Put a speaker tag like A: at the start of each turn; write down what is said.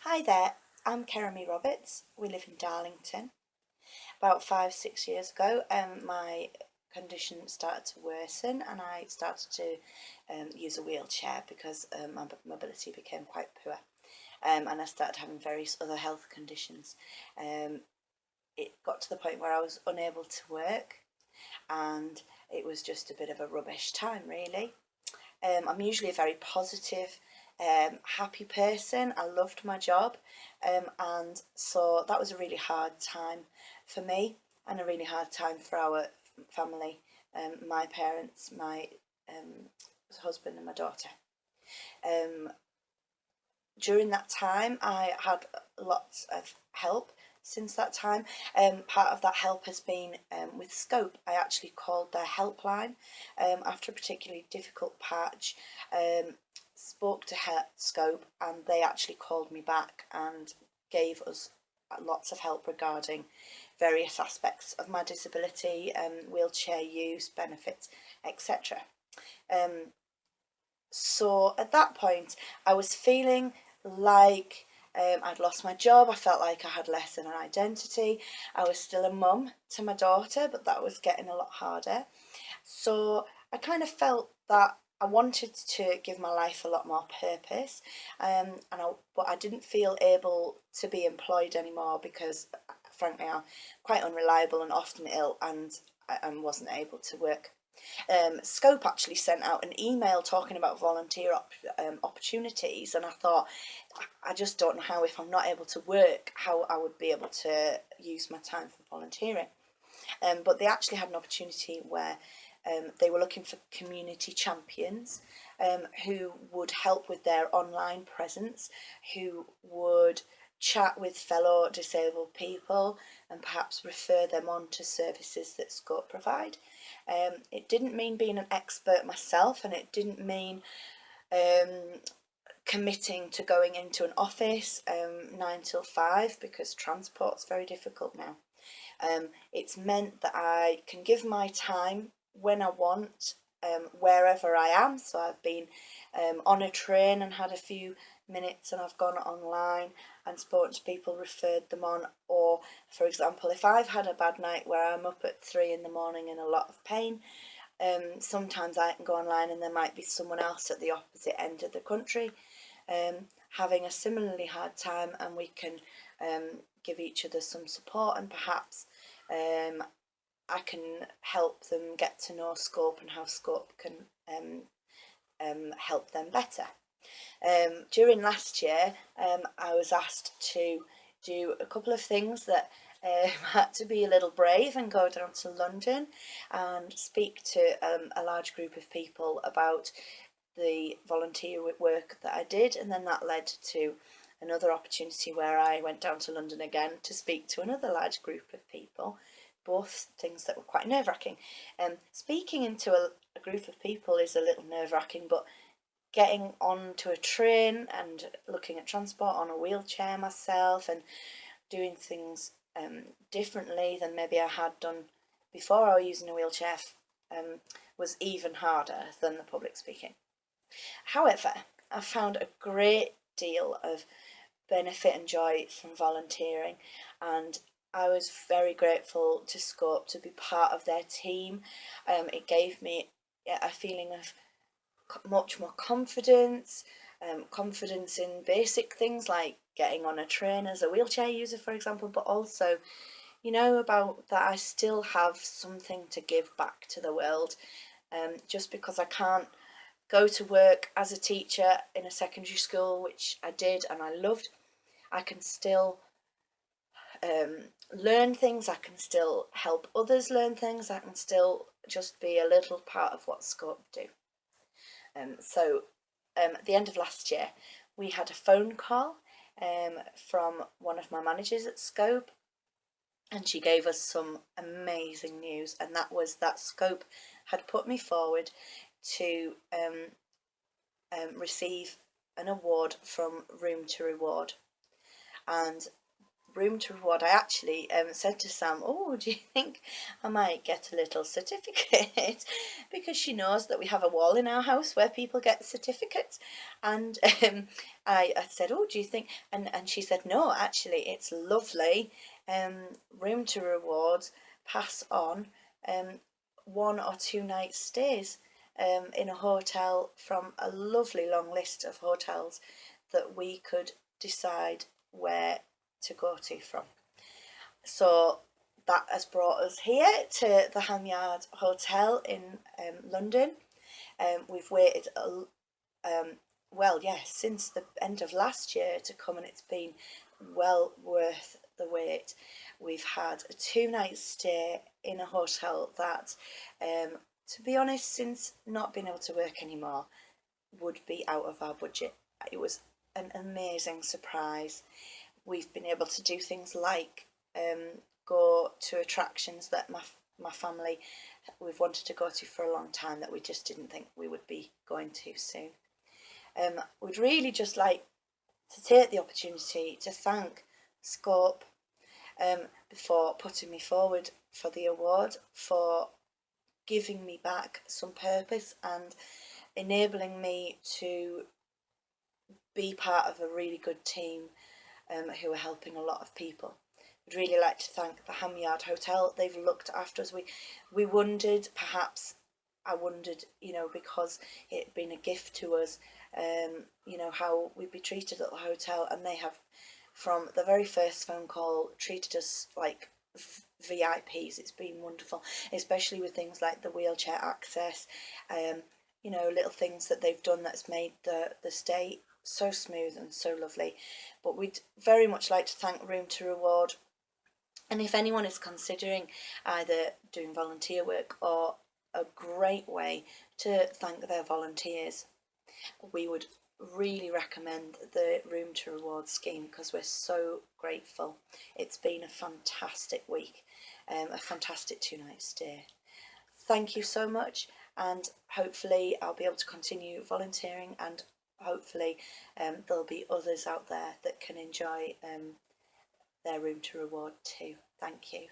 A: Hi there, I'm Kerami Roberts. We live in Darlington. About 5, 6 years ago, my condition started to worsen and I started to use a wheelchair because my mobility became quite poor, and I started having various other health conditions. It got to the point where I was unable to work and it was just a bit of a rubbish time, really. I'm usually a very positive, happy person. I loved my job, and so that was a really hard time for me and a really hard time for our family, my parents, my husband and my daughter. Um, During that time I had lots of help since that time. Part of that help has been with Scope. I actually called their helpline after a particularly difficult patch, spoke to Scope, and they actually called me back and gave us lots of help regarding various aspects of my disability, wheelchair use, benefits, etc. So at that point I was feeling like I'd lost my job. I felt like I had less of an identity. I was still a mum to my daughter, but that was getting a lot harder. So I kind of felt that I wanted to give my life a lot more purpose, but I didn't feel able to be employed anymore because, frankly, I'm quite unreliable and often ill, and I wasn't able to work. Scope actually sent out an email talking about volunteer opportunities, and I thought, I just don't know how, if I'm not able to work, how I would be able to use my time for volunteering. But they actually had an opportunity where they were looking for community champions who would help with their online presence, who would chat with fellow disabled people and perhaps refer them on to services that Scope provide. It didn't mean being an expert myself, and it didn't mean committing to going into an office 9 till 5, because transport's very difficult now. It's meant that I can give my time when I want, wherever I am. So I've been on a train and had a few minutes, and I've gone online and spoken to people, referred them on. Or, for example, if I've had a bad night where I'm up at 3 in the morning in a lot of pain, sometimes I can go online and there might be someone else at the opposite end of the country having a similarly hard time, and we can give each other some support, and perhaps I can help them get to know Scope and how Scope can help them better. During last year, I was asked to do a couple of things that had to be a little brave and go down to London and speak to a large group of people about the volunteer work that I did, and then that led to another opportunity where I went down to London again to speak to another large group of people, both things that were quite nerve-wracking. Speaking into a group of people is a little nerve-wracking, but getting onto a train and looking at transport on a wheelchair myself and doing things differently than maybe I had done before I was using a wheelchair was even harder than the public speaking. However, I found a great deal of benefit and joy from volunteering, and I was very grateful to Scope to be part of their team. It gave me a feeling of much more confidence, confidence in basic things like getting on a train as a wheelchair user, for example, but also, about that I still have something to give back to the world. Just because I can't go to work as a teacher in a secondary school, which I did and I loved, I can still learn things, I can still help others learn things, I can still just be a little part of what Scope do. So at the end of last year, we had a phone call from one of my managers at Scope, and she gave us some amazing news, and that was that Scope had put me forward to receive an award from Room to Reward. And room to reward, I actually said to Sam, oh, do you think I might get a little certificate? Because she knows that we have a wall in our house where people get certificates. And I said, oh, do you think? And she said, no, actually, it's lovely. Room to reward, pass on 1 or 2 night stays in a hotel from a lovely long list of hotels that we could decide where to go to from. So that has brought us here to the Hamyard Hotel in London. We've waited well, yes, since the end of last year to come, and it's been well worth the wait. We've had a 2 night stay in a hotel that, to be honest, since not being able to work anymore, would be out of our budget. It was an amazing surprise. We've been able to do things like go to attractions that my family, we've wanted to go to for a long time, that we just didn't think we would be going to soon. We'd really just like to take the opportunity to thank Scope before putting me forward for the award, for giving me back some purpose and enabling me to be part of a really good team who are helping a lot of people. I'd really like to thank the Hamyard Hotel. They've looked after us. We wondered, perhaps I wondered, you know, because it had been a gift to us, you know, how we'd be treated at the hotel, and they have, from the very first phone call, treated us like VIPs. It's been wonderful, especially with things like the wheelchair access, you know, little things that they've done that's made the stay so smooth and so lovely. But we'd very much like to thank Room to Reward, and if anyone is considering either doing volunteer work or a great way to thank their volunteers, we would really recommend the Room to Reward scheme, because we're so grateful. It's been a fantastic week, a fantastic 2 night stay. Thank you so much, and hopefully I'll be able to continue volunteering, and hopefully there'll be others out there that can enjoy their Room to Reward too. Thank you.